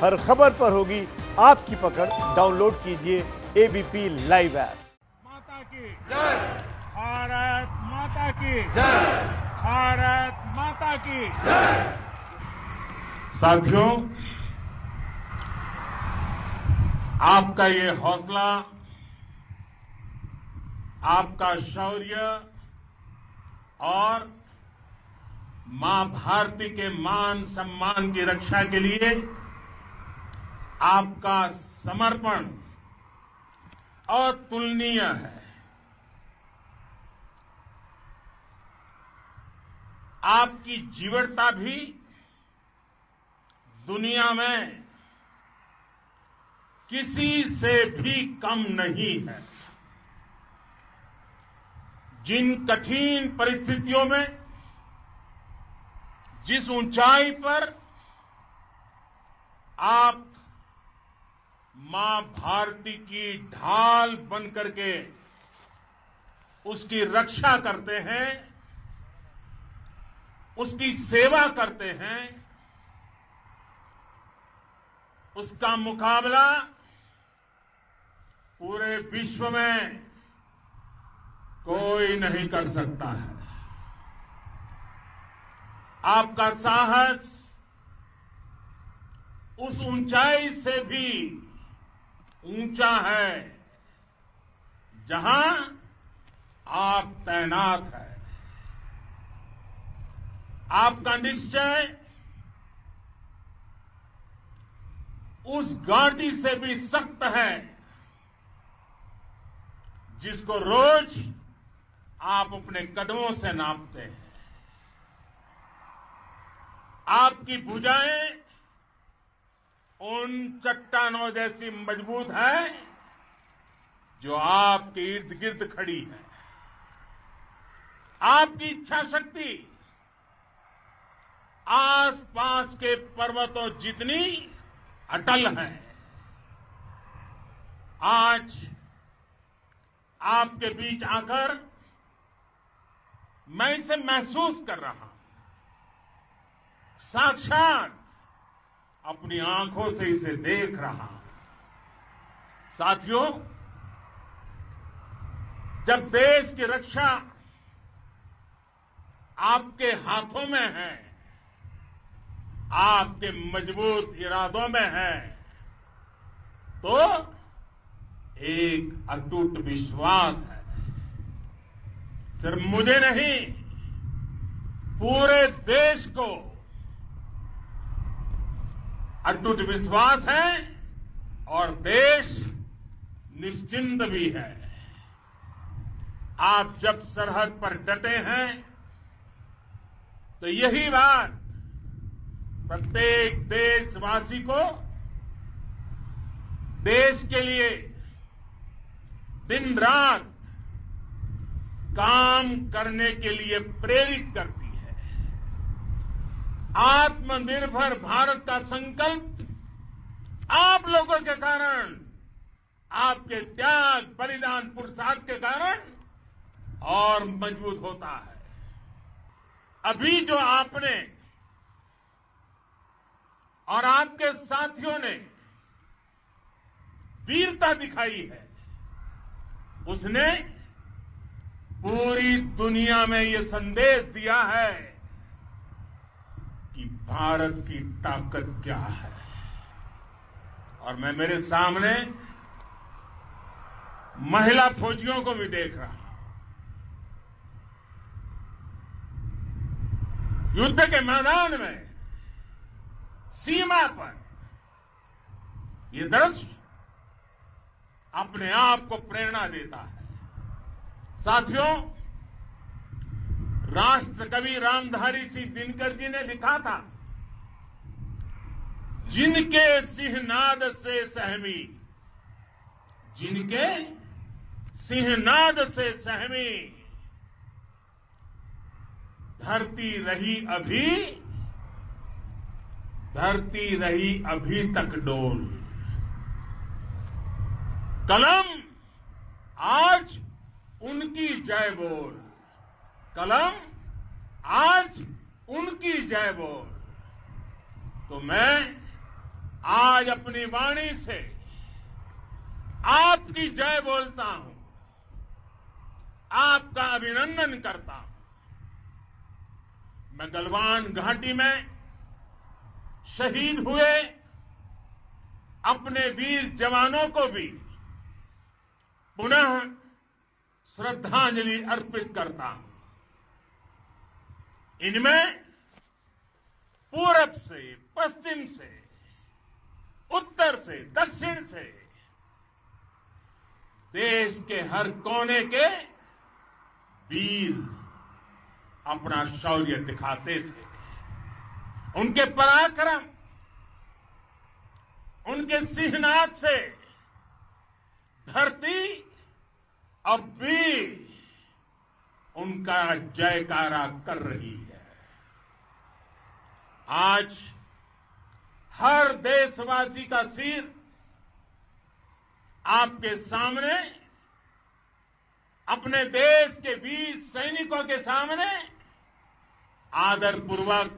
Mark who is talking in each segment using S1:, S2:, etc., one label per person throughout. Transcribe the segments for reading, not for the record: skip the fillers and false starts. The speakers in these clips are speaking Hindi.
S1: हर खबर पर होगी आपकी पकड़। डाउनलोड कीजिए एबीपी लाइव ऐप।
S2: माता की जय, भारत माता की जय, भारत माता की जय। साथियों, आपका ये हौसला, आपका शौर्य और मां भारती के मान सम्मान की रक्षा के लिए आपका समर्पण अतुलनीय है। आपकी जीवटता भी दुनिया में किसी से भी कम नहीं है। जिन कठिन परिस्थितियों में, जिस ऊंचाई पर आप मां भारती की ढाल बनकर के उसकी रक्षा करते हैं, उसकी सेवा करते हैं, उसका मुकाबला पूरे विश्व में कोई नहीं कर सकता है। आपका साहस उस ऊंचाई से भी ऊंचा है जहां आप तैनात हैं। आपका निश्चय उस घाटी से भी सख्त है जिसको रोज आप अपने कदमों से नापते हैं। आपकी भुजाएं उन चट्टानों जैसी मजबूत है जो आपके इर्द गिर्द खड़ी है। आपकी इच्छा शक्ति आसपास के पर्वतों जितनी अटल है। आज आपके बीच आकर मैं इसे महसूस कर रहा हूं, साक्षात अपनी आंखों से इसे देख रहा हूं। साथियों, जब देश की रक्षा आपके हाथों में है, आपके मजबूत इरादों में है, तो एक अटूट विश्वास है। सिर्फ मुझे नहीं, पूरे देश को अटूट विश्वास है और देश निश्चिंत भी है। आप जब सरहद पर डटे हैं तो यही बात प्रत्येक देशवासी को देश के लिए दिन रात काम करने के लिए प्रेरित करती है। आत्मनिर्भर भारत का संकल्प आप लोगों के कारण, आपके त्याग, बलिदान, पुरुषार्थ के कारण और मजबूत होता है। अभी जो आपने और आपके साथियों ने वीरता दिखाई है, उसने पूरी दुनिया में ये संदेश दिया है कि भारत की ताकत क्या है। और मैं मेरे सामने महिला फौजियों को भी देख रहा हूं। युद्ध के मैदान में, सीमा पर ये दृश्य अपने आप को प्रेरणा देता है। साथियों, राष्ट्र कवि रामधारी सिंह दिनकर जी ने लिखा था, जिनके सिंहनाद से सहमी, जिनके सिंहनाद से सहमी, धरती रही अभी तक डोल। कलम आज उनकी जय बोल, कलम आज उनकी जय बोल। तो मैं आज अपनी वाणी से आपकी जय बोलता हूं, आपका अभिनंदन करता हूं। मैं गलवान घाटी में शहीद हुए अपने वीर जवानों को भी पुनः श्रद्धांजलि अर्पित करता हूं। इनमें पूरब से, पश्चिम से, उत्तर से, दक्षिण से देश के हर कोने के वीर अपना शौर्य दिखाते थे। उनके पराक्रम, उनके सिंहनाद से धरती अब भी उनका जयकारा कर रही है। आज हर देशवासी का सिर आपके सामने, अपने देश के वीर सैनिकों के सामने आदरपूर्वक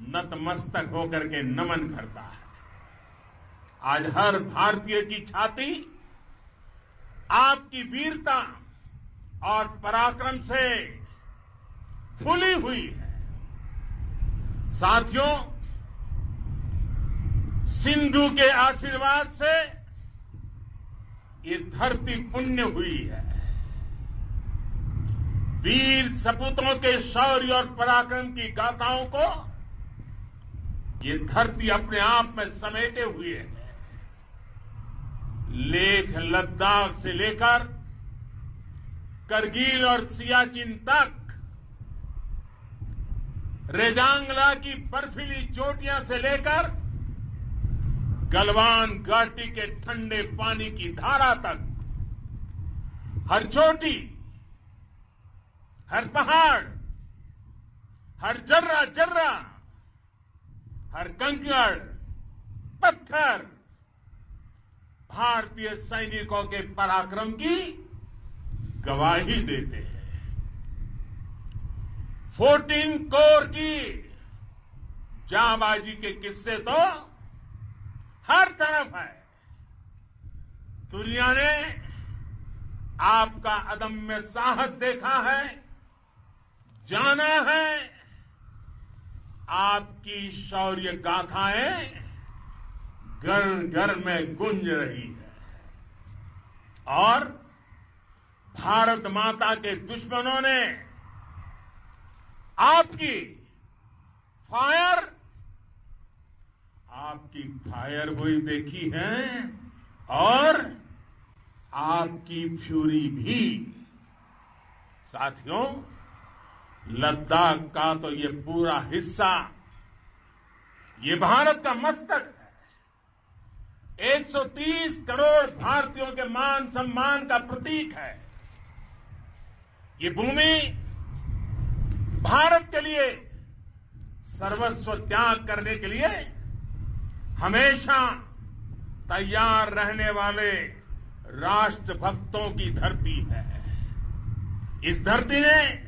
S2: नतमस्तक होकर के नमन करता है। आज हर भारतीय की छाती आपकी वीरता और पराक्रम से फूली हुई है। साथियों, सिंधु के आशीर्वाद से ये धरती पुण्य हुई है। वीर सपूतों के शौर्य और पराक्रम की गाथाओं को ये धरती अपने आप में समेटे हुए है। लेह लद्दाख से लेकर करगिल और सियाचिन तक, रेजांगला की बर्फीली चोटियां से लेकर गलवान घाटी के ठंडे पानी की धारा तक, हर चोटी, हर पहाड़, हर जर्रा जर्रा, हर कंकड़, पत्थर भारतीय सैनिकों के पराक्रम की गवाही देते हैं। 14 कोर की जांबाजी के किस्से तो हर तरफ है। दुनिया ने आपका अदम्य साहस देखा है, जाना है। आपकी शौर्य गाथाएं घर घर में गूंज रही है और भारत माता के दुश्मनों ने आपकी फायर हुई देखी है और आपकी फ्यूरी भी। साथियों, लद्दाख का तो ये पूरा हिस्सा ये भारत का मस्तक है। 130 करोड़ भारतीयों के मान सम्मान का प्रतीक है। ये भूमि भारत के लिए सर्वस्व त्याग करने के लिए हमेशा तैयार रहने वाले राष्ट्रभक्तों की धरती है। इस धरती ने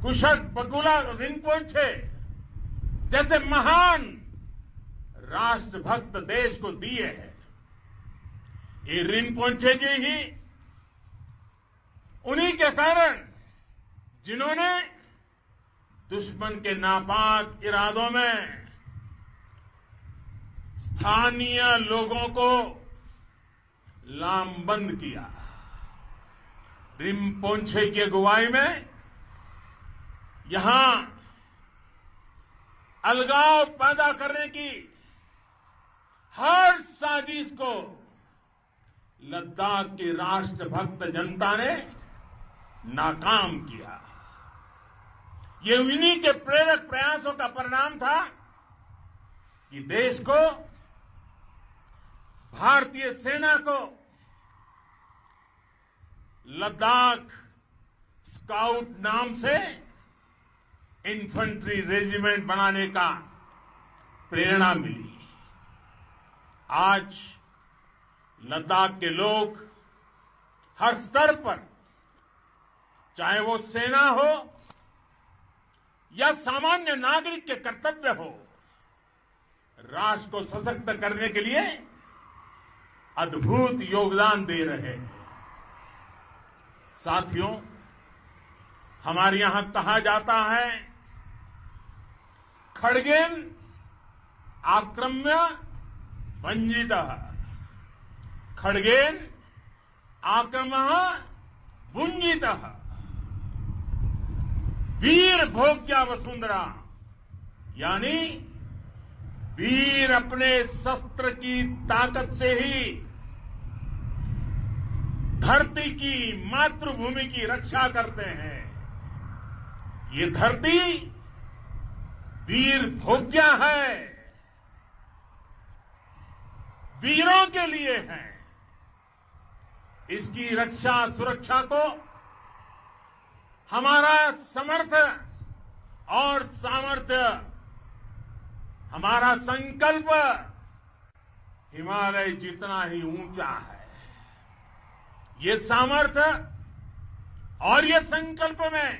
S2: कुशक बकुला रिंपोचे जैसे महान राष्ट्रभक्त देश को दिए हैं। ये रिंपोचे जी ही उन्हीं के कारण जिन्होंने दुश्मन के नापाक इरादों में स्थानीय लोगों को लामबंद किया। रिंपोचे की अगुवाई में यहां अलगाव पैदा करने की हर साजिश को लद्दाख की राष्ट्रभक्त जनता ने नाकाम किया। ये उन्हीं के प्रेरक प्रयासों का परिणाम था कि देश को, भारतीय सेना को लद्दाख स्काउट नाम से इन्फेंट्री रेजिमेंट बनाने का प्रेरणा मिली। आज लद्दाख के लोग हर स्तर पर, चाहे वो सेना हो या सामान्य नागरिक के कर्तव्य हो, राष्ट्र को सशक्त करने के लिए अद्भुत योगदान दे रहे हैं। साथियों, हमारे यहां कहा जाता है, खड्गेन आक्रम्य भंजितः, खड्गेन आक्रम्य भुंजितः, वीर भोग्या वसुंधरा, यानी वीर अपने शस्त्र की ताकत से ही धरती की, मातृभूमि की रक्षा करते हैं। ये धरती वीर भोग्या है, वीरों के लिए है। इसकी रक्षा सुरक्षा को हमारा समर्थ और सामर्थ्य, हमारा संकल्प हिमालय जितना ही ऊंचा है। ये सामर्थ्य और ये संकल्प में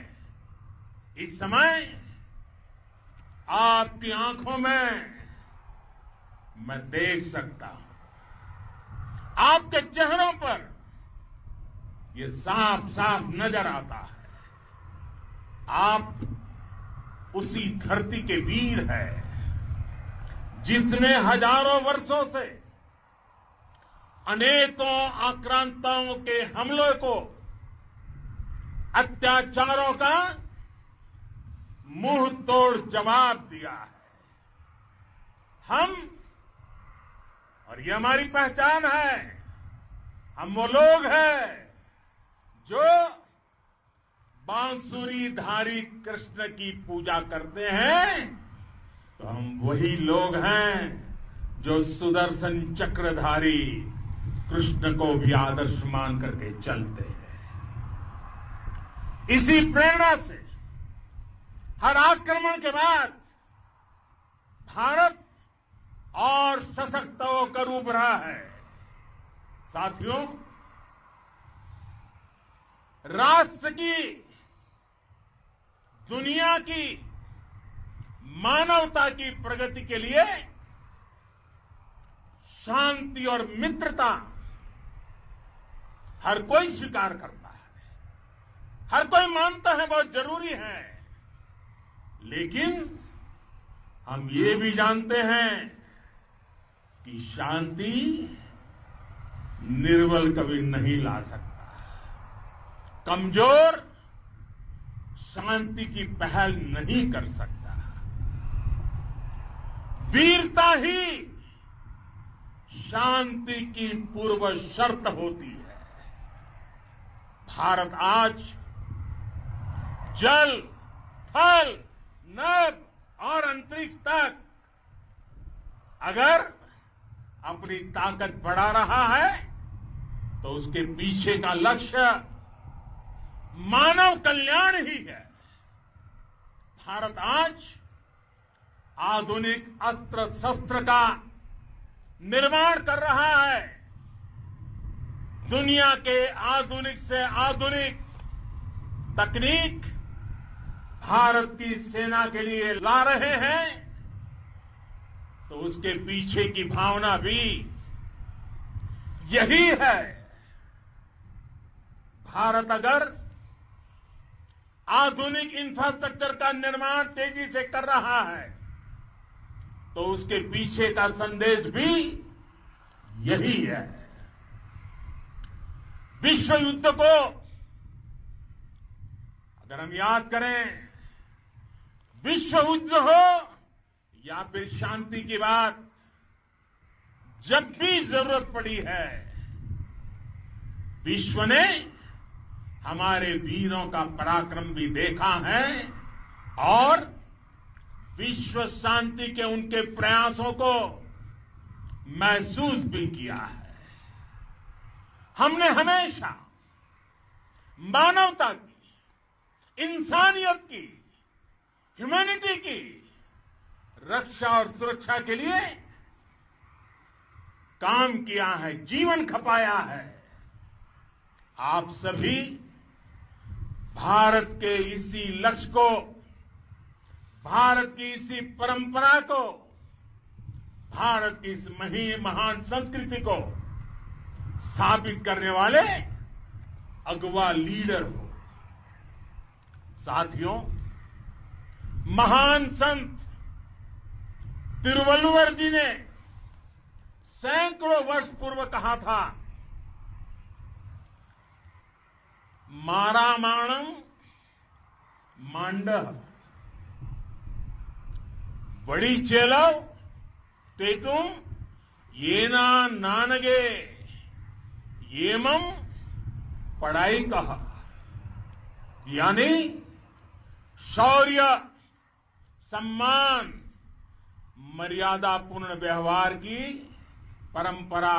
S2: इस समय आपकी आंखों में मैं देख सकता हूं, आपके चेहरों पर ये साफ साफ नजर आता है। आप उसी धरती के वीर हैं जिसने हजारों वर्षों से अनेकों आक्रांताओं के हमलों को, अत्याचारों का मुंह तोड़ जवाब दिया है। हम, और ये हमारी पहचान है, हम वो लोग हैं जो बांसुरीधारी कृष्ण की पूजा करते हैं, तो हम वही लोग हैं जो सुदर्शन चक्रधारी कृष्ण को भी आदर्श मान करके चलते हैं। इसी प्रेरणा से हर आक्रमण के बाद भारत और सशक्त होकर उभरा है। साथियों, राष्ट्र की, दुनिया की, मानवता की प्रगति के लिए शांति और मित्रता हर कोई स्वीकार करता है, हर कोई मानता है बहुत जरूरी है। लेकिन हम ये भी जानते हैं कि शांति निर्बल कभी नहीं ला सकता। कमजोर शांति की पहल नहीं कर सकता। वीरता ही शांति की पूर्व शर्त होती है। भारत आज जल, थल, नभ और अंतरिक्ष तक अगर अपनी ताकत बढ़ा रहा है तो उसके पीछे का लक्ष्य मानव कल्याण ही है। भारत आज आधुनिक अस्त्र शस्त्र का निर्माण कर रहा है। दुनिया के आधुनिक से आधुनिक तकनीक भारत की सेना के लिए ला रहे हैं, तो उसके पीछे की भावना भी यही है। भारत अगर आधुनिक इंफ्रास्ट्रक्चर का निर्माण तेजी से कर रहा है तो उसके पीछे का संदेश भी यही है। विश्व युद्ध को अगर हम याद करें, विश्व युद्ध हो या फिर शांति की बात, जब भी जरूरत पड़ी है, विश्व ने हमारे वीरों का पराक्रम भी देखा है और विश्व शांति के उनके प्रयासों को महसूस भी किया है। हमने हमेशा मानवता की, इंसानियत की, ह्यूमैनिटी की रक्षा और सुरक्षा के लिए काम किया है, जीवन खपाया है। आप सभी भारत के इसी लक्ष्य को, भारत की इसी परंपरा को भारत की इस महान संस्कृति को स्थापित करने वाले अगवा लीडर हो। साथियों, महान संत तिरुवल्लुवर जी ने सैकड़ों वर्ष पूर्व कहा था, मारामाणम मांडह बड़ी चेलव तेतुम येना नानगे येमम पढ़ाई कहा, यानी शौर्य, सम्मान, मर्यादापूर्ण व्यवहार की परंपरा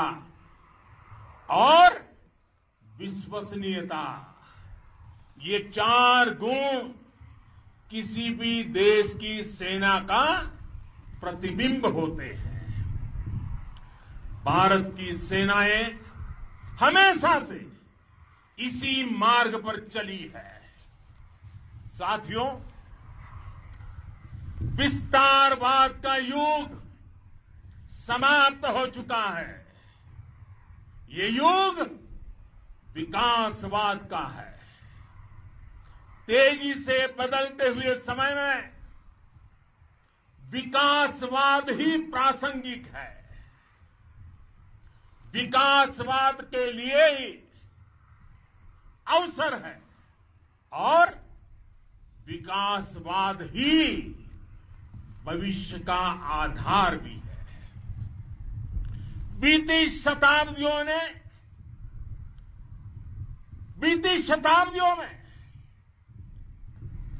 S2: और विश्वसनीयता, ये 4 गुण किसी भी देश की सेना का प्रतिबिंब होते हैं। भारत की सेनाएं हमेशा से इसी मार्ग पर चली है। साथियों, विस्तारवाद का युग समाप्त हो चुका है। ये युग विकासवाद का है। तेजी से बदलते हुए समय में विकासवाद ही प्रासंगिक है। विकासवाद के लिए ही अवसर है और विकासवाद ही भविष्य का आधार भी है। बीती शताब्दियों में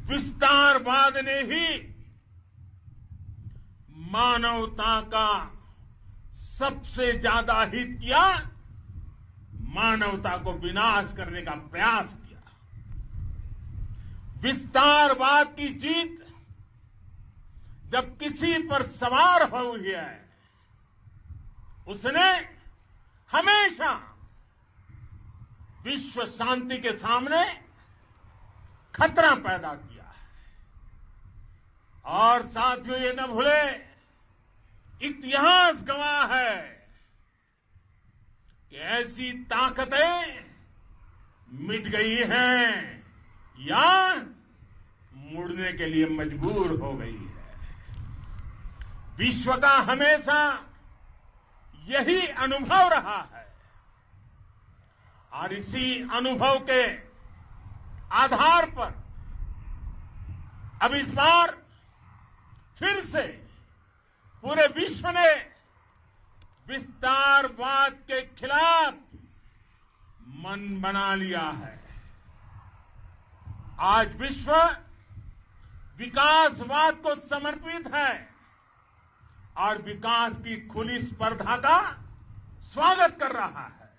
S2: विस्तारवाद ने ही मानवता का सबसे ज्यादा हित किया, मानवता को विनाश करने का प्रयास किया। विस्तारवाद की जीत जब किसी पर सवार हुई है, उसने हमेशा विश्व शांति के सामने खतरा पैदा किया है। और साथियों, ये न भूले, इतिहास गवाह है कि ऐसी ताकतें मिट गई हैं या मुड़ने के लिए मजबूर हो गई है। विश्व का हमेशा यही अनुभव रहा है और इसी अनुभव के आधार पर अब इस बार फिर से पूरे विश्व ने विस्तारवाद के खिलाफ मन बना लिया है। आज विश्व विकासवाद को समर्पित है और विकास की खुली स्पर्धा का स्वागत कर रहा है।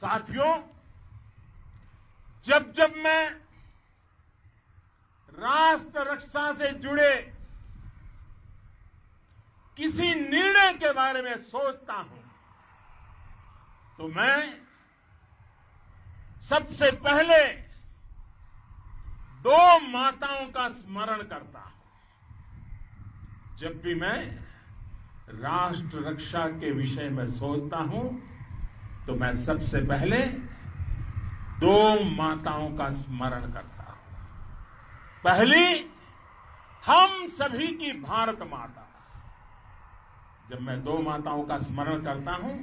S2: साथियों, जब जब मैं राष्ट्र रक्षा से जुड़े किसी निर्णय के बारे में सोचता हूं तो मैं सबसे पहले 2 माताओं का स्मरण करता हूं। जब भी मैं राष्ट्र रक्षा के विषय में सोचता हूं तो मैं सबसे पहले 2 माताओं का स्मरण करता हूं। पहली, हम सभी की भारत माता। जब मैं 2 माताओं का स्मरण करता हूं,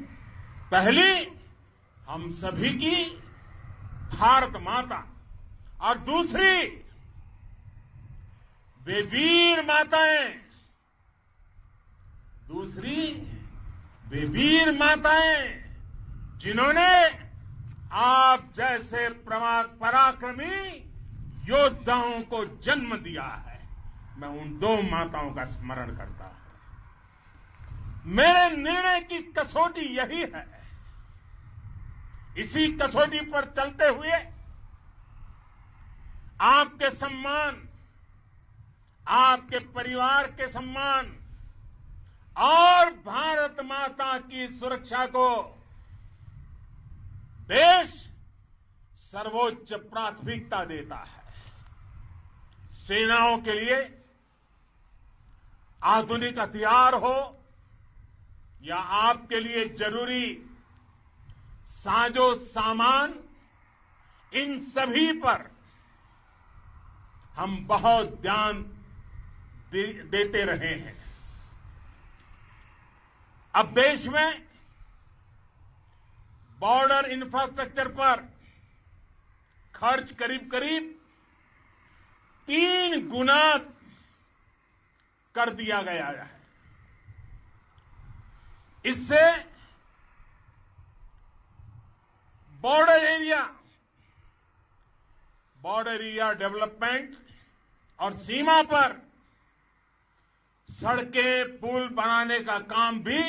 S2: पहली हम सभी की भारत माता और दूसरी वे वीर माताएं, जिन्होंने आप जैसे पराक्रमी योद्धाओं को जन्म दिया है। मैं उन 2 माताओं का स्मरण करता हूं। मेरे निर्णय की कसौटी यही है। इसी कसौटी पर चलते हुए आपके सम्मान, आपके परिवार के सम्मान और भारत माता की सुरक्षा को देश सर्वोच्च प्राथमिकता देता है। सेनाओं के लिए आधुनिक हथियार हो, या आपके लिए जरूरी साजो सामान, इन सभी पर हम बहुत ध्यान देते रहे हैं। अब देश में बॉर्डर इंफ्रास्ट्रक्चर पर खर्च करीब करीब 3 गुना कर दिया गया है। इससे बॉर्डर एरिया डेवलपमेंट और सीमा पर सड़कें, पुल बनाने का काम भी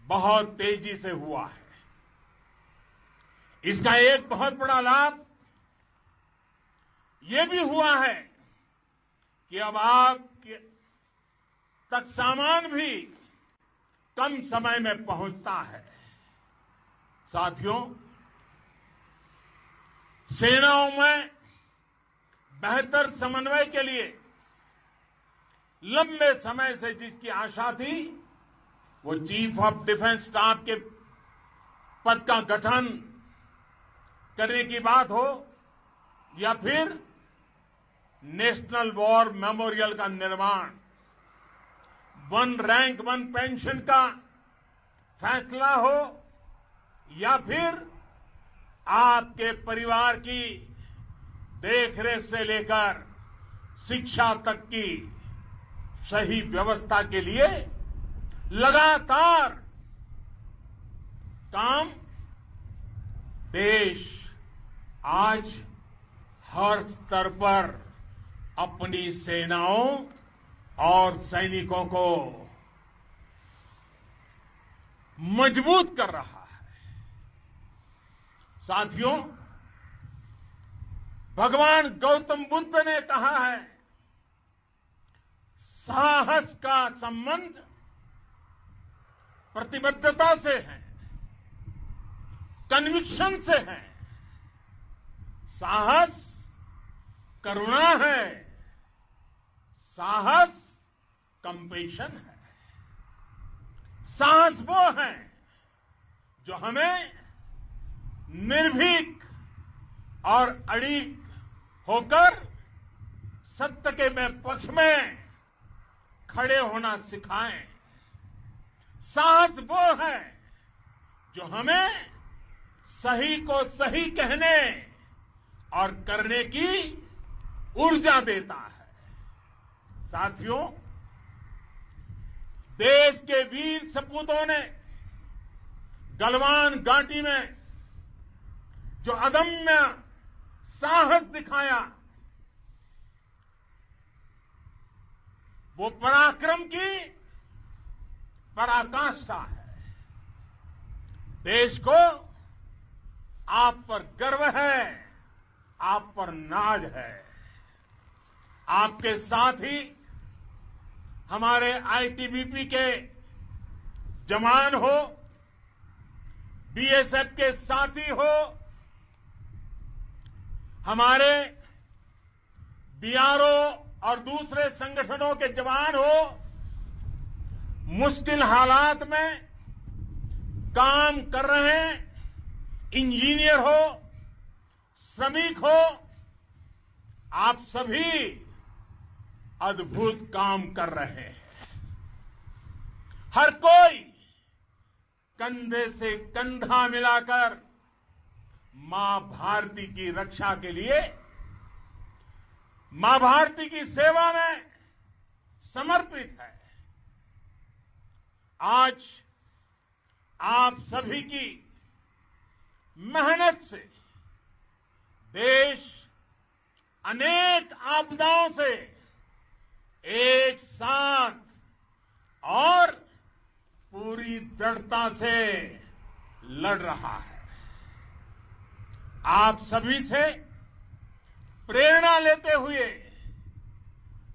S2: बहुत तेजी से हुआ है। इसका एक बहुत बड़ा लाभ ये भी हुआ है कि अब आप तक सामान भी कम समय में पहुंचता है। साथियों, सेनाओं में बेहतर समन्वय के लिए लंबे समय से जिसकी आशा थी, वो चीफ ऑफ डिफेंस स्टाफ के पद का गठन करने की बात हो या फिर नेशनल वॉर मेमोरियल का निर्माण, 1 रैंक 1 पेंशन का फैसला हो या फिर आपके परिवार की देखरेख से लेकर शिक्षा तक की सही व्यवस्था के लिए लगातार काम देश आज हर स्तर पर अपनी सेनाओं और सैनिकों को मजबूत कर रहा है। साथियों, भगवान गौतम बुद्ध ने कहा है, साहस का संबंध प्रतिबद्धता से है, कन्विक्शन से है। साहस करुणा है, साहस कंपैशन है। साहस वो है जो हमें निर्भीक और अड़िग होकर सत्य के पक्ष में खड़े होना सिखाएं। साहस वो है जो हमें सही को सही कहने और करने की ऊर्जा देता है। साथियों, देश के वीर सपूतों ने गलवान घाटी में जो अदम्य साहस दिखाया, वो पराक्रम की पराकाष्ठा है। देश को आप पर गर्व है, आप पर नाज है। आपके साथ ही हमारे आईटीबीपी के जवान हो, बीएसएफ के साथी हो, हमारे बीआरओ और दूसरे संगठनों के जवान हो, मुश्किल हालात में काम कर रहे हैं, इंजीनियर हो, श्रमिक हो, आप सभी अद्भुत काम कर रहे हैं। हर कोई कंधे से कंधा मिलाकर मां भारती की रक्षा के लिए, मां भारती की सेवा में समर्पित है। आज आप सभी की मेहनत से देश अनेक आपदाओं से एक साथ और पूरी दृढ़ता से लड़ रहा है। आप सभी से प्रेरणा लेते हुए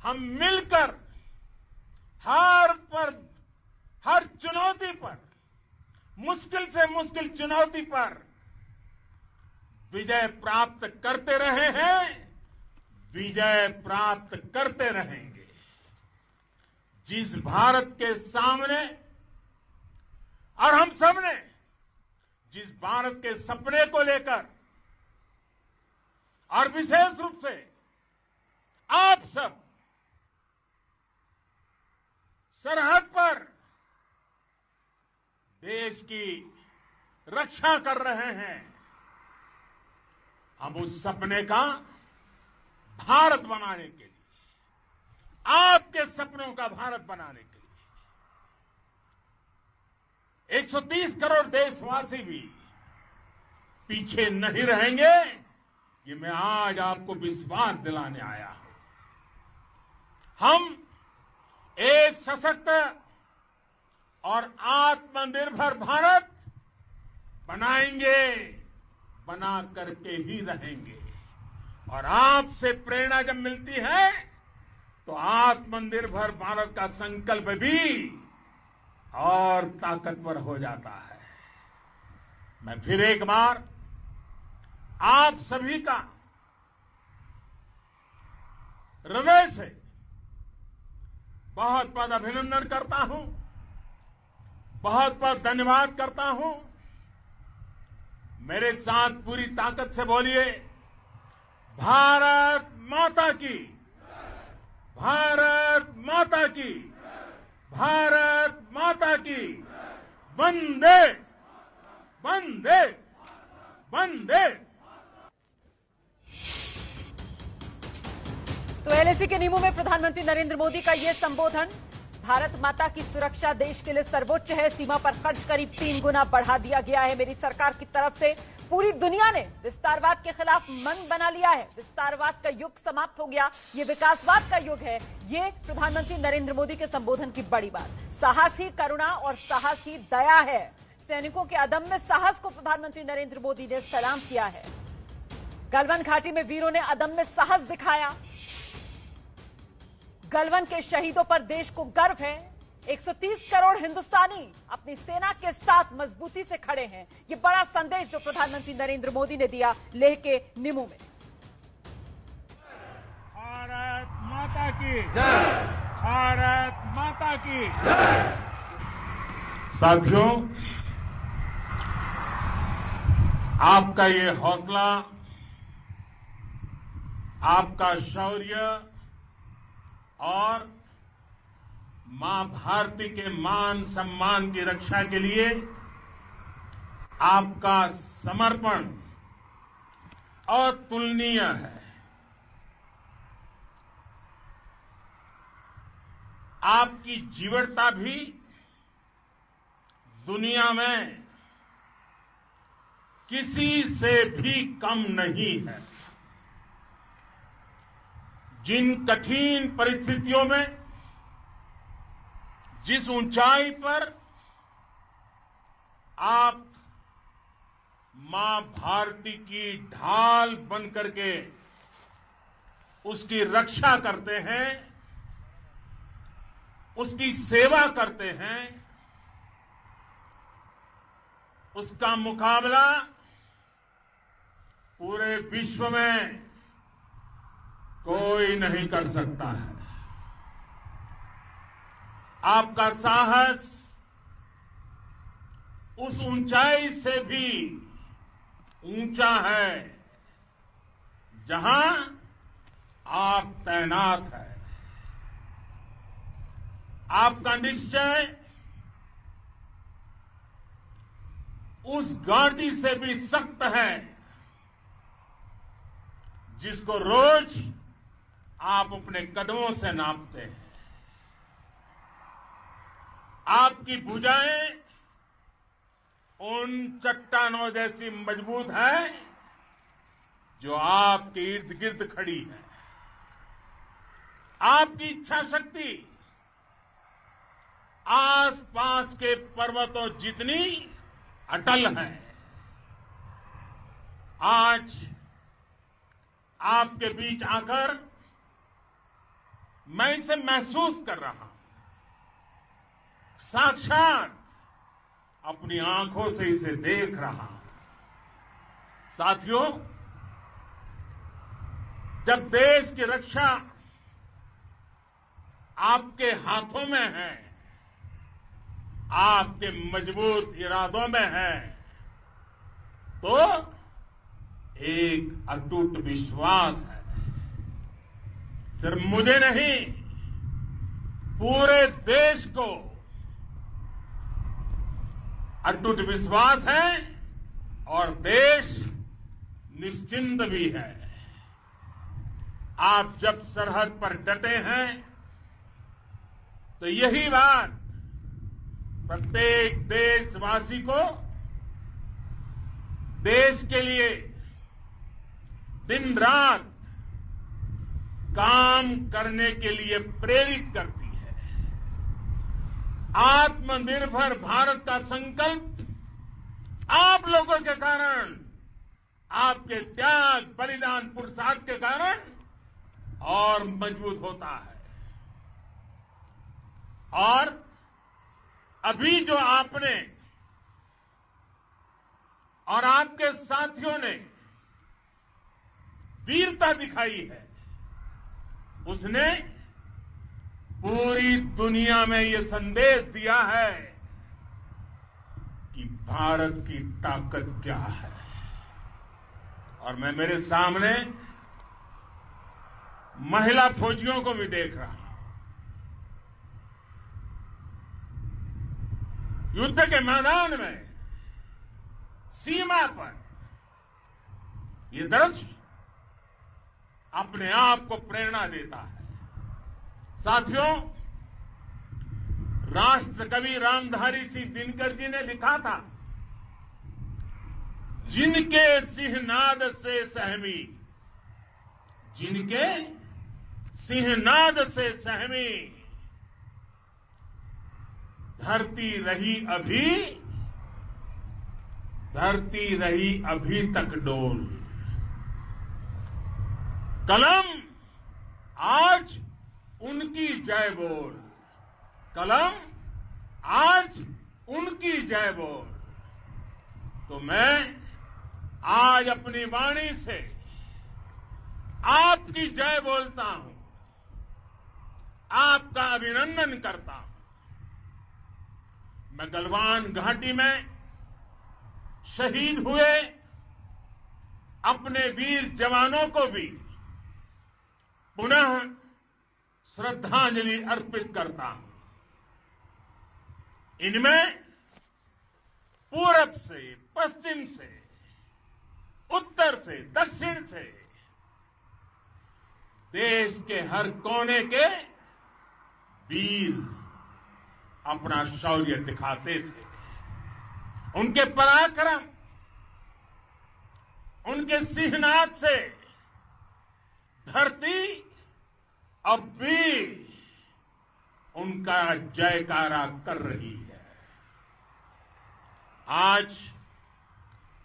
S2: हम मिलकर हर चुनौती पर, मुश्किल से मुश्किल चुनौती पर विजय प्राप्त करते रहे हैं, विजय प्राप्त करते रहेंगे। जिस भारत के सामने भारत के सपने को लेकर और विशेष रूप से आप सब सरहद पर देश की रक्षा कर रहे हैं। हम उस सपने का भारत बनाने के लिए, आपके सपनों का भारत बनाने के लिए 130 करोड़ देशवासी भी पीछे नहीं रहेंगे, ये मैं आज आपको विश्वास दिलाने आया हूं। हम एक सशक्त और आत्मनिर्भर भारत बनाएंगे, बना करके ही रहेंगे। और आपसे प्रेरणा जब मिलती है तो आत्मनिर्भर भारत का संकल्प भी और ताकतवर हो जाता है। मैं फिर एक बार आप सभी का हृदय से बहुत बहुत अभिनंदन करता हूं, बहुत बहुत धन्यवाद करता हूं। मेरे साथ पूरी ताकत से बोलिए, भारत माता की, भारत माता की, भारत माता की, वंदे वंदे वंदे।
S3: तो एलएसी के नीमू में प्रधानमंत्री नरेंद्र मोदी का यह संबोधन। भारत माता की सुरक्षा देश के लिए सर्वोच्च है, सीमा पर खर्च करीब 3 गुना बढ़ा दिया गया है मेरी सरकार की तरफ से। पूरी दुनिया ने विस्तारवाद के खिलाफ मन बना लिया है। विस्तारवाद का युग समाप्त हो गया, ये विकासवाद का युग है। ये प्रधानमंत्री नरेंद्र मोदी के संबोधन की बड़ी बात। साहस ही करुणा और साहस ही दया है। सैनिकों के अदम्य साहस को प्रधानमंत्री नरेंद्र मोदी ने सलाम किया है। गलवान घाटी में वीरों ने अदम्य साहस दिखाया। गलवान के शहीदों पर देश को गर्व है। 130 करोड़ हिंदुस्तानी अपनी सेना के साथ मजबूती से खड़े हैं। ये बड़ा संदेश जो प्रधानमंत्री नरेंद्र मोदी ने दिया लेह के नीमू में।
S2: भारत माता की जय, भारत माता की जय। साथियों, आपका ये हौसला, आपका शौर्य और मां भारती के मान सम्मान की रक्षा के लिए आपका समर्पण अतुलनीय है। आपकी जीवटता भी दुनिया में किसी से भी कम नहीं है। जिन कठिन परिस्थितियों में, जिस ऊंचाई पर आप मां भारती की ढाल बन करके उसकी रक्षा करते हैं, उसकी सेवा करते हैं, उसका मुकाबला पूरे विश्व में कोई नहीं कर सकता है। आपका साहस उस ऊंचाई से भी ऊंचा है जहां आप तैनात हैं। आपका निश्चय उस घाटी से भी सख्त है जिसको रोज आप अपने कदमों से नापते हैं। आपकी भुजाएं उन चट्टानों जैसी मजबूत है जो आपके इर्द गिर्द खड़ी है। आपकी इच्छा शक्ति आसपास के पर्वतों जितनी अटल है। आज आपके बीच आकर मैं इसे महसूस कर रहा हूं, साक्षात अपनी आंखों से इसे देख रहा हूं। साथियों, जब देश की रक्षा आपके हाथों में है, आपके मजबूत इरादों में है, तो एक अटूट विश्वास है। सिर्फ मुझे नहीं, पूरे देश को अटूट विश्वास है और देश निश्चिंत भी है। आप जब सरहद पर डटे हैं तो यही बात प्रत्येक देशवासी को देश के लिए दिन रात काम करने के लिए प्रेरित करती है। आत्मनिर्भर भारत का संकल्प आप लोगों के कारण, आपके त्याग, बलिदान, पुरुषार्थ के कारण और मजबूत होता है। और अभी जो आपने और आपके साथियों ने वीरता दिखाई है, उसने पूरी दुनिया में ये संदेश दिया है कि भारत की ताकत क्या है। और मैं मेरे सामने महिला फौजियों को भी देख रहा हूं। युद्ध के मैदान में, सीमा पर ये दृश्य अपने आप को प्रेरणा देता है। साथियों, राष्ट्र कवि रामधारी सिंह दिनकर जी ने लिखा था, जिनके सिंहनाद से सहमी, जिनके सिंहनाद से सहमी धरती रही अभी तक डोल। कलम आज उनकी जय बोल, कलम आज उनकी जय बोल। तो मैं आज अपनी वाणी से आपकी जय बोलता हूं, आपका अभिनंदन करता हूं। मैं गलवान घाटी में शहीद हुए अपने वीर जवानों को भी पुनः श्रद्धांजलि अर्पित करता हूं। इनमें पूरब से, पश्चिम से, उत्तर से, दक्षिण से देश के हर कोने के वीर अपना शौर्य दिखाते थे। उनके पराक्रम, उनके सिंहनाद से धरती अब भी उनका जयकारा कर रही है। आज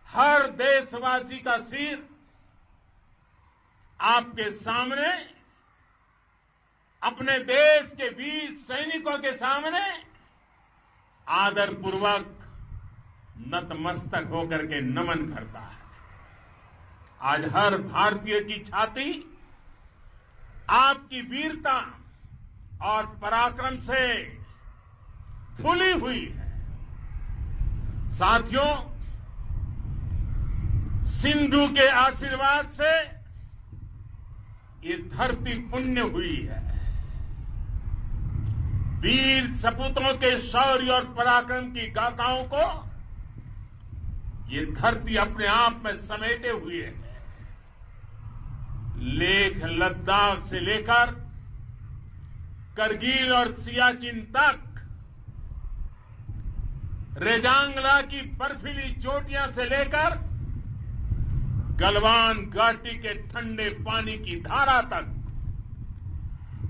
S2: हर देशवासी का सिर आपके सामने, अपने देश के वीर सैनिकों के सामने आदरपूर्वक नतमस्तक होकर के नमन करता है। आज हर भारतीय की छाती आपकी वीरता और पराक्रम से फूली हुई है। साथियों, सिंधु के आशीर्वाद से ये धरती पुण्य हुई है। वीर सपूतों के शौर्य और पराक्रम की गाथाओं को ये धरती अपने आप में समेटे हुए है। लेह लद्दाख से लेकर करगिल और सियाचिन तक, रेजांगला की बर्फीली चोटियां से लेकर गलवान घाटी के ठंडे पानी की धारा तक,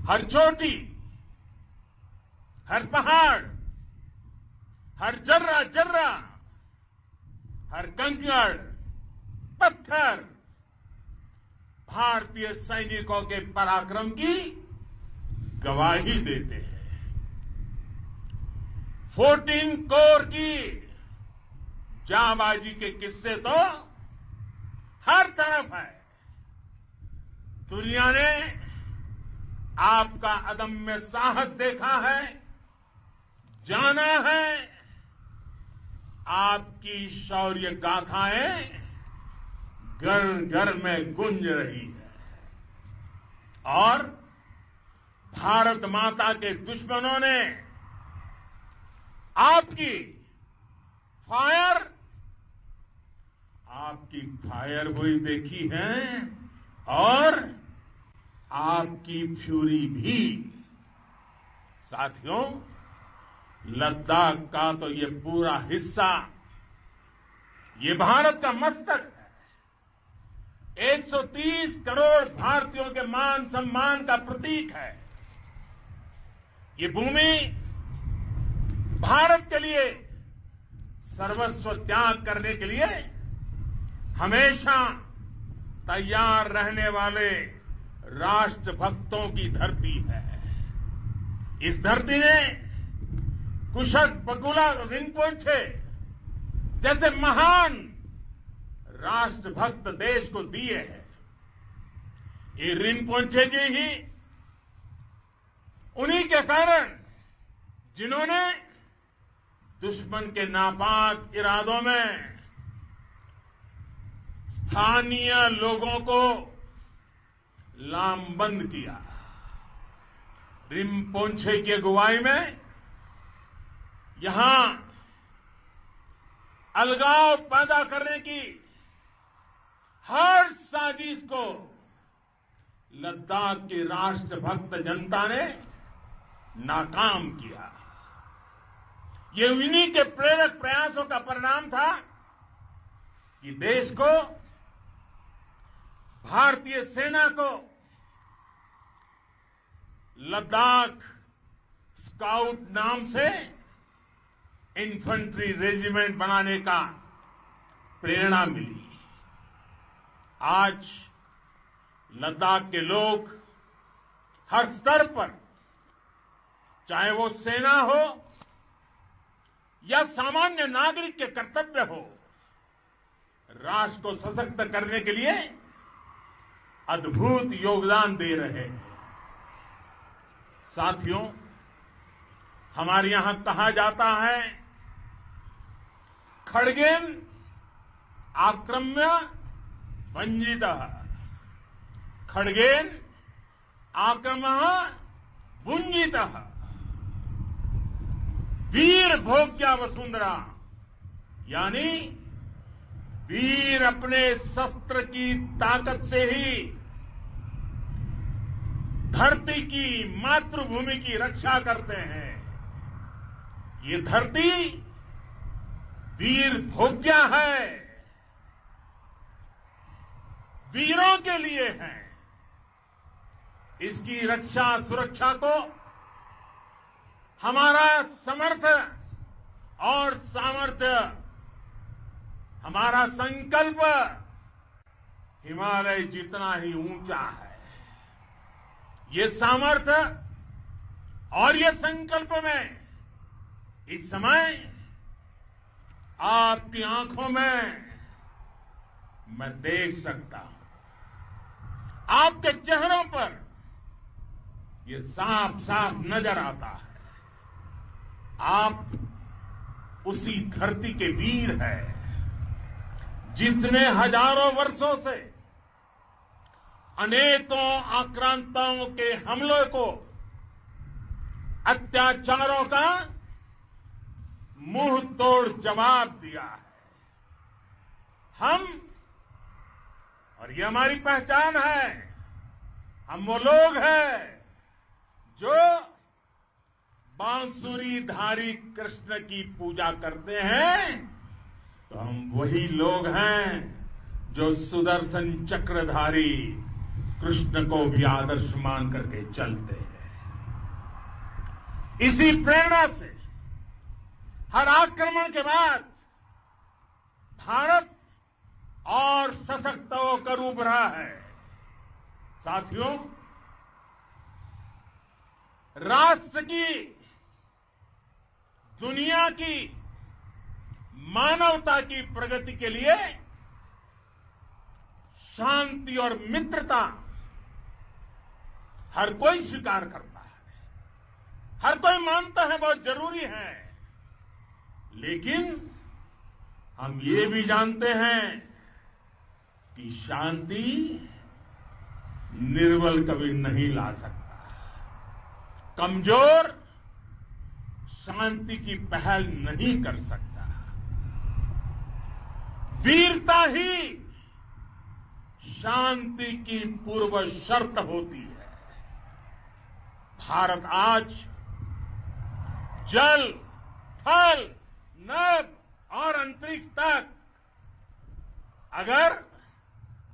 S2: हर चोटी, हर पहाड़, हर जर्रा जर्रा, हर कंकड़, पत्थर भारतीय सैनिकों के पराक्रम की गवाही देते हैं। 14 कोर की जांबाजी के किस्से तो हर तरफ है। दुनिया ने आपका अदम्य साहस देखा है, जाना है। आपकी शौर्य गाथाएं घर घर में गूंज रही है और भारत माता के दुश्मनों ने आपकी फायर हुई देखी है और आपकी फ्यूरी भी। साथियों, लद्दाख का तो ये पूरा हिस्सा ये भारत का मस्तक है, 130 करोड़ भारतीयों के मान सम्मान का प्रतीक है। ये भूमि भारत के लिए सर्वस्व त्याग करने के लिए हमेशा तैयार रहने वाले राष्ट्रभक्तों की धरती है। इस धरती ने कुशक बकुला रिनपोंछे जैसे महान राष्ट्रभक्त देश को दिए हैं। ये रिनपोंछे जी ही उन्हीं के कारण जिन्होंने दुश्मन के नापाक इरादों में स्थानीय लोगों को लामबंद किया। रिनपोंछे की अगुवाई में यहां अलगाव पैदा करने की हर साजिश को लद्दाख की राष्ट्रभक्त जनता ने नाकाम किया। ये उन्हीं के प्रेरक प्रयासों का परिणाम था कि देश को, भारतीय सेना को लद्दाख स्काउट नाम से इन्फेंट्री रेजिमेंट बनाने का प्रेरणा मिली। आज लद्दाख के लोग हर स्तर पर, चाहे वो सेना हो या सामान्य नागरिक के कर्तव्य हो, राष्ट्र को सशक्त करने के लिए अद्भुत योगदान दे रहे हैं। साथियों, हमारे यहां कहा जाता है, खड्गेन आक्रम्य भंजितः, खड्गेन आक्रमः भुंजितः, वीर भोग्या वसुंधरा, यानी वीर अपने शस्त्र की ताकत से ही धरती की, मातृभूमि की रक्षा करते हैं। ये धरती वीर भोग्या है, वीरों के लिए है। इसकी रक्षा सुरक्षा को हमारा समर्थ और सामर्थ्य, हमारा संकल्प हिमालय जितना ही ऊंचा है। ये सामर्थ्य और ये संकल्प में इस समय आपकी आंखों में मैं देख सकता हूं। आपके चेहरों पर ये साफ साफ नजर आता है। आप उसी धरती के वीर हैं जिसने हजारों वर्षों से अनेकों आक्रांताओं के हमलों को, अत्याचारों का मुंह तोड़ जवाब दिया है। हम, और ये हमारी पहचान है, हम वो लोग हैं जो बांसुरीधारी कृष्ण की पूजा करते हैं, तो हम वही लोग हैं जो सुदर्शन चक्रधारी कृष्ण को भी आदर्श मान करके चलते हैं। इसी प्रेरणा से हर आक्रमण के बाद भारत और सशक्त होकर उभरा है। साथियों, राष्ट्र की, दुनिया की, मानवता की प्रगति के लिए शांति और मित्रता हर कोई स्वीकार करता है, हर कोई मानता है बहुत जरूरी है। लेकिन हम ये भी जानते हैं कि शांति निर्बल कभी नहीं ला सकता। कमजोर शांति की पहल नहीं कर सकता। वीरता ही शांति की पूर्व शर्त होती है। भारत आज जल, थल, नभ और अंतरिक्ष तक अगर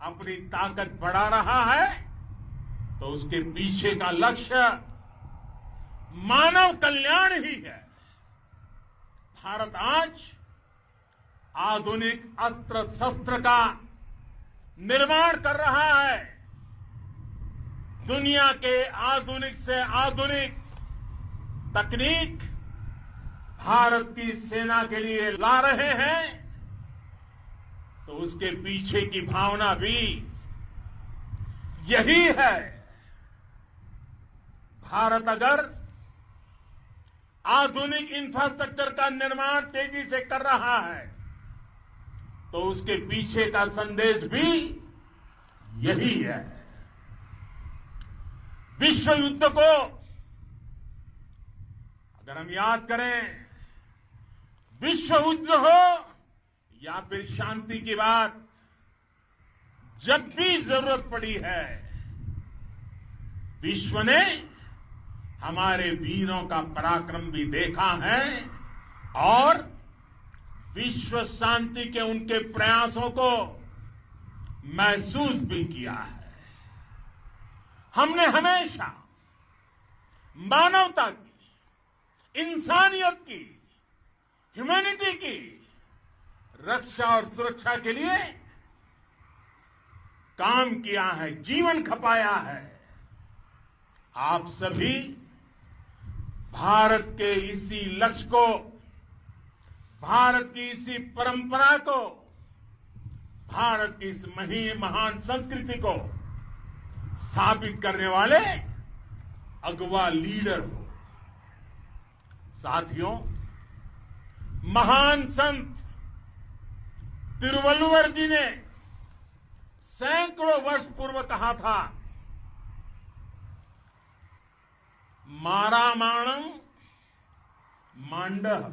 S2: अपनी ताकत बढ़ा रहा है तो उसके पीछे का लक्ष्य मानव कल्याण ही है। भारत आज आधुनिक अस्त्र शस्त्र का निर्माण कर रहा है। दुनिया के आधुनिक से आधुनिक तकनीक भारत की सेना के लिए ला रहे हैं, तो उसके पीछे की भावना भी यही है। भारत अगर आधुनिक इंफ्रास्ट्रक्चर का निर्माण तेजी से कर रहा है तो उसके पीछे का संदेश भी यही है। विश्व युद्ध को अगर हम याद करें, विश्व युद्ध हो या फिर शांति की बात, जब भी जरूरत पड़ी है विश्व ने हमारे वीरों का पराक्रम भी देखा है और विश्व शांति के उनके प्रयासों को महसूस भी किया है। हमने हमेशा मानवता की, इंसानियत की, ह्यूमैनिटी की रक्षा और सुरक्षा के लिए काम किया है, जीवन खपाया है। आप सभी भारत के इसी लक्ष्य को, भारत की इसी परंपरा को, भारत की इस महान संस्कृति को स्थापित करने वाले अगवा लीडर हो। साथियों, महान संत तिरुवल्लुवर जी ने सैकड़ों वर्ष पूर्व कहा था, मारामाणम मांडह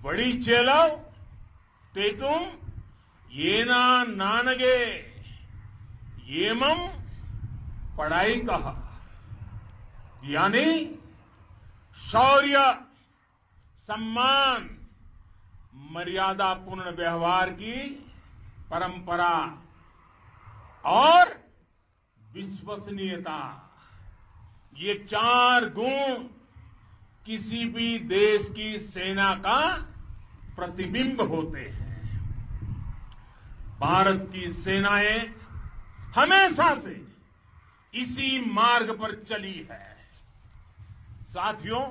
S2: वड़ी चेलव तेतुम येना नानगे येमम पढ़ाई कहा। यानी शौर्य, सम्मान, मर्यादापूर्ण व्यवहार की परंपरा और विश्वसनीयता, ये चार गुण किसी भी देश की सेना का प्रतिबिंब होते हैं। भारत की सेनाएं हमेशा से इसी मार्ग पर चली है। साथियों,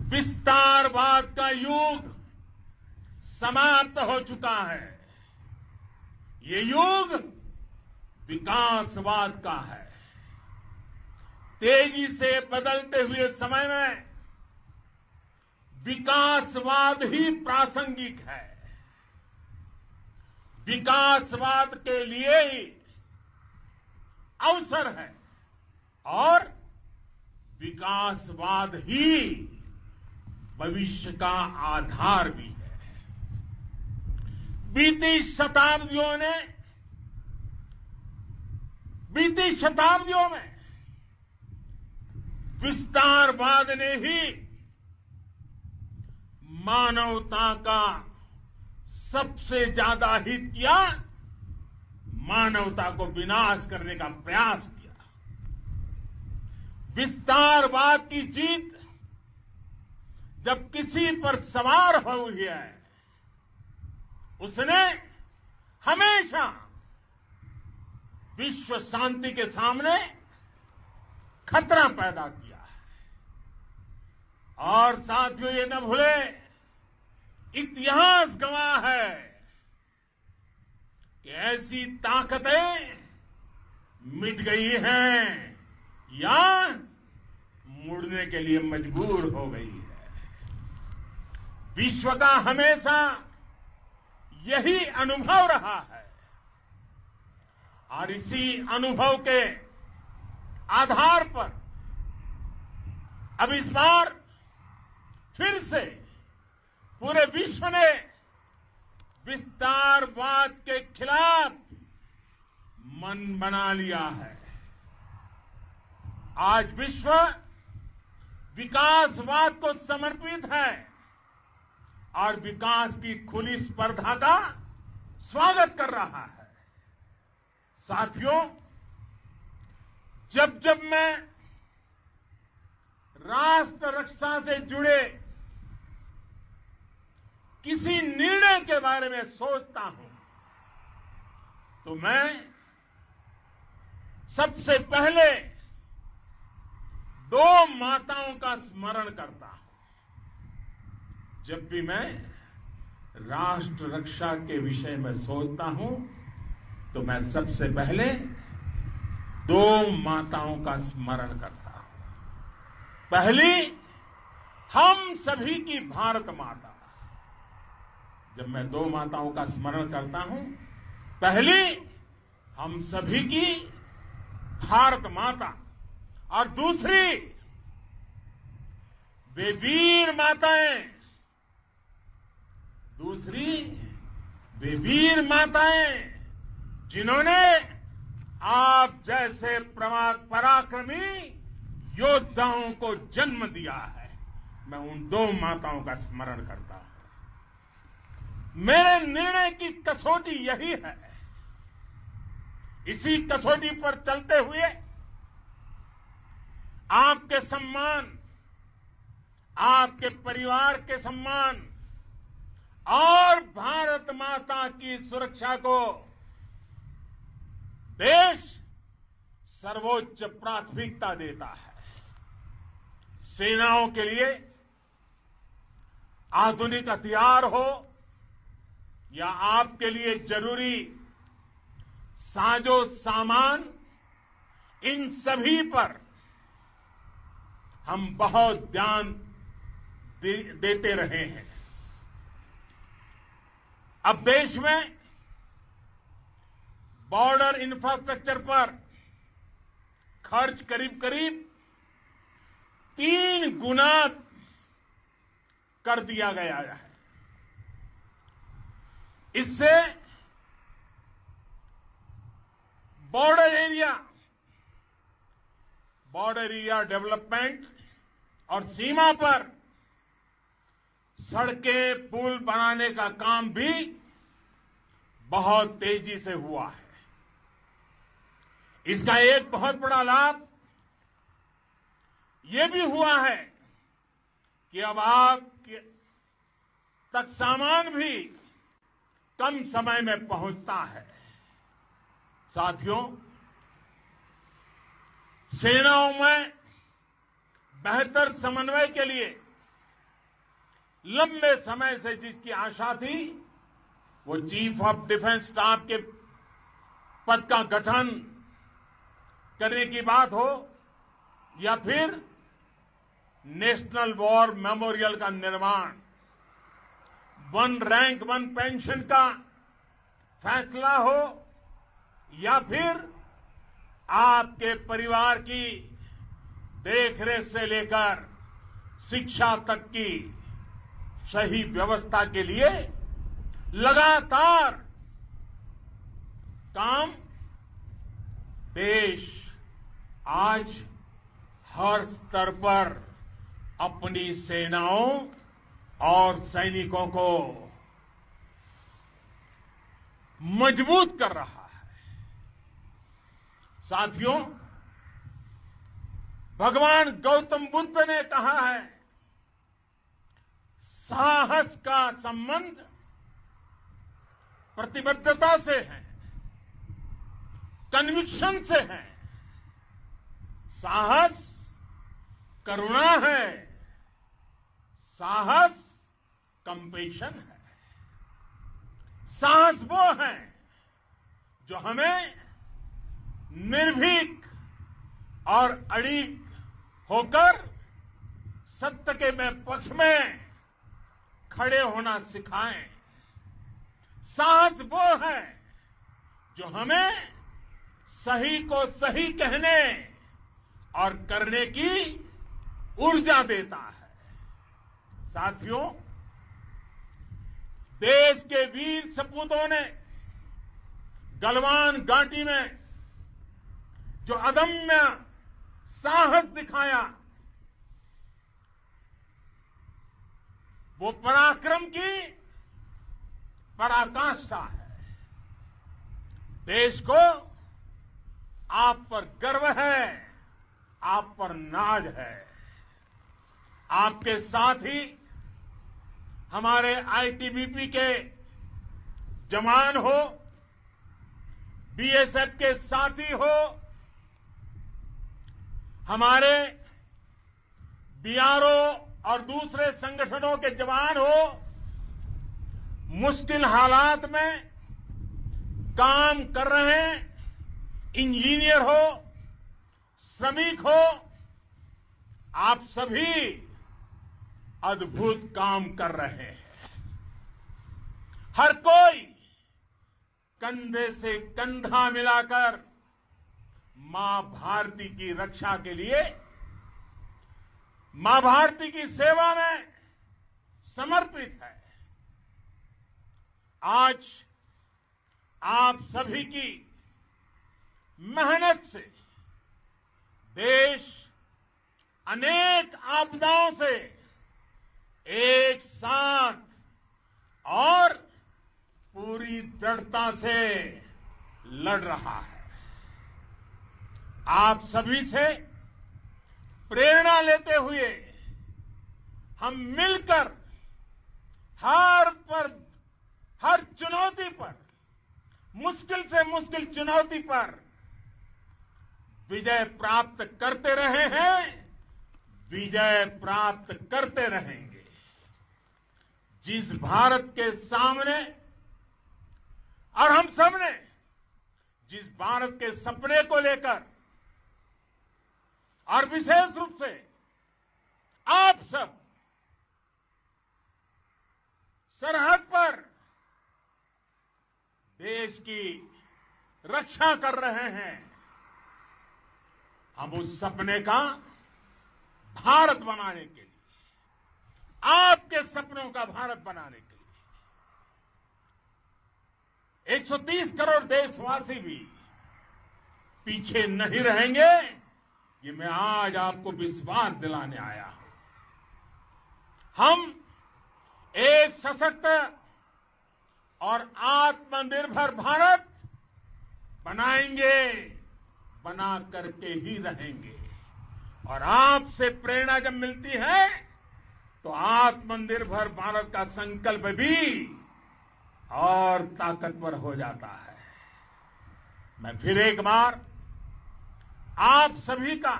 S2: विस्तारवाद का युग समाप्त हो चुका है। ये युग विकासवाद का है। तेजी से बदलते हुए समय में विकासवाद ही प्रासंगिक है। विकासवाद के लिए ही अवसर है और विकासवाद ही भविष्य का आधार भी है। बीती शताब्दियों में विस्तारवाद ने ही मानवता का सबसे ज्यादा हित किया, मानवता को विनाश करने का प्रयास किया। विस्तारवाद की जीत जब किसी पर सवार हुई है, उसने हमेशा विश्व शांति के सामने खतरा पैदा किया है। और साथियों, ये न भूले, इतिहास गवाह है कि ऐसी ताकतें मिट गई हैं या मुड़ने के लिए मजबूर हो गई है। विश्व का हमेशा यही अनुभव रहा है और इसी अनुभव के आधार पर अब इस बार फिर से पूरे विश्व ने विस्तारवाद के खिलाफ मन बना लिया है। आज विश्व विकासवाद को समर्पित है और विकास की खुली स्पर्धा का स्वागत कर रहा है। साथियों, जब जब मैं राष्ट्र रक्षा से जुड़े किसी निर्णय के बारे में सोचता हूं तो मैं सबसे पहले दो माताओं का स्मरण करता हूं। जब भी मैं राष्ट्र रक्षा के विषय में सोचता हूं तो मैं सबसे पहले दो माताओं का स्मरण करता हूं। पहली, हम सभी की भारत माता। जब मैं दो माताओं का स्मरण करता हूं, पहली हम सभी की भारत माता और दूसरी वे वीर माताएं, जिन्होंने आप जैसे पराक्रमी योद्धाओं को जन्म दिया है। मैं उन दो माताओं का स्मरण करता हूं। मेरे निर्णय की कसौटी यही है। इसी कसौटी पर चलते हुए आपके सम्मान, आपके परिवार के सम्मान और भारत माता की सुरक्षा को देश सर्वोच्च प्राथमिकता देता है। सेनाओं के लिए आधुनिक हथियार हो या आपके लिए जरूरी साजो सामान, इन सभी पर हम बहुत ध्यान देते रहे हैं। अब देश में बॉर्डर इंफ्रास्ट्रक्चर पर खर्च करीब 3 गुना कर दिया गया है। इससे बॉर्डर एरिया डेवलपमेंट और सीमा पर सड़कें, पुल बनाने का काम भी बहुत तेजी से हुआ है। इसका एक बहुत बड़ा लाभ ये भी हुआ है कि अब आप तक सामान भी कम समय में पहुंचता है। साथियों, सेनाओं में बेहतर समन्वय के लिए लंबे समय से जिसकी आशा थी, वो चीफ ऑफ डिफेंस स्टाफ के पद का गठन करने की बात हो या फिर नेशनल वॉर मेमोरियल का निर्माण, 1 रैंक 1 पेंशन का फैसला हो या फिर आपके परिवार की देखरेख से लेकर शिक्षा तक की सही व्यवस्था के लिए लगातार काम, देश आज हर स्तर पर अपनी सेनाओं और सैनिकों को मजबूत कर रहा है। साथियों, भगवान गौतम बुद्ध ने कहा है, साहस का संबंध प्रतिबद्धता से है, कन्विक्शन से है। साहस करुणा है, साहस कंपेशन है। साहस वो है जो हमें निर्भीक और अड़िग होकर सत्य के पक्ष में खड़े होना सिखाएं। साहस वो है जो हमें सही को सही कहने और करने की ऊर्जा देता है। साथियों, देश के वीर सपूतों ने गलवान घाटी में जो अदम्य साहस दिखाया, वो पराक्रम की पराकाष्ठा है। देश को आप पर गर्व है, आप पर नाज है। आपके साथ ही हमारे आईटीबीपी के जवान हो, बीएसएफ के साथी हो, हमारे बीआरओ और दूसरे संगठनों के जवान हो, मुश्किल हालात में काम कर रहे इंजीनियर हो, श्रमिक हो, आप सभी अद्भुत काम कर रहे हैं। हर कोई कंधे से कंधा मिलाकर मां भारती की रक्षा के लिए, मां भारती की सेवा में समर्पित है। आज आप सभी की मेहनत से देश अनेक आपदाओं से एक साथ और पूरी दृढ़ता से लड़ रहा है। आप सभी से प्रेरणा लेते हुए हम मिलकर हर चुनौती पर, मुश्किल से मुश्किल चुनौती पर विजय प्राप्त करते रहे हैं, विजय प्राप्त करते रहेंगे। जिस भारत के सामने और हम सबने जिस भारत के सपने को लेकर और विशेष रूप से आप सब सरहद पर देश की रक्षा कर रहे हैं, हम उस सपने का भारत बनाने के लिए, आपके सपनों का भारत बनाने के लिए 130 करोड़ देशवासी भी पीछे नहीं रहेंगे, ये मैं आज आपको विश्वास दिलाने आया हूं। हम एक सशक्त और आत्मनिर्भर भारत बनाएंगे, बना करके ही रहेंगे। और आपसे प्रेरणा जब मिलती है तो आत्मनिर्भर भारत का संकल्प भी और ताकतवर हो जाता है। मैं फिर एक बार आप सभी का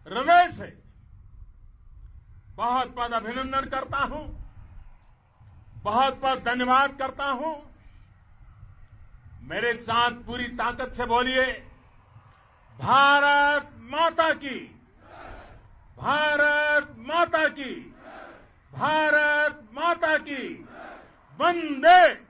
S2: हृदय से बहुत बहुत अभिनंदन करता हूं, बहुत बहुत धन्यवाद करता हूं। मेरे साथ पूरी ताकत से बोलिए, भारत माता की, भारत माता की, भारत माता की, वंदे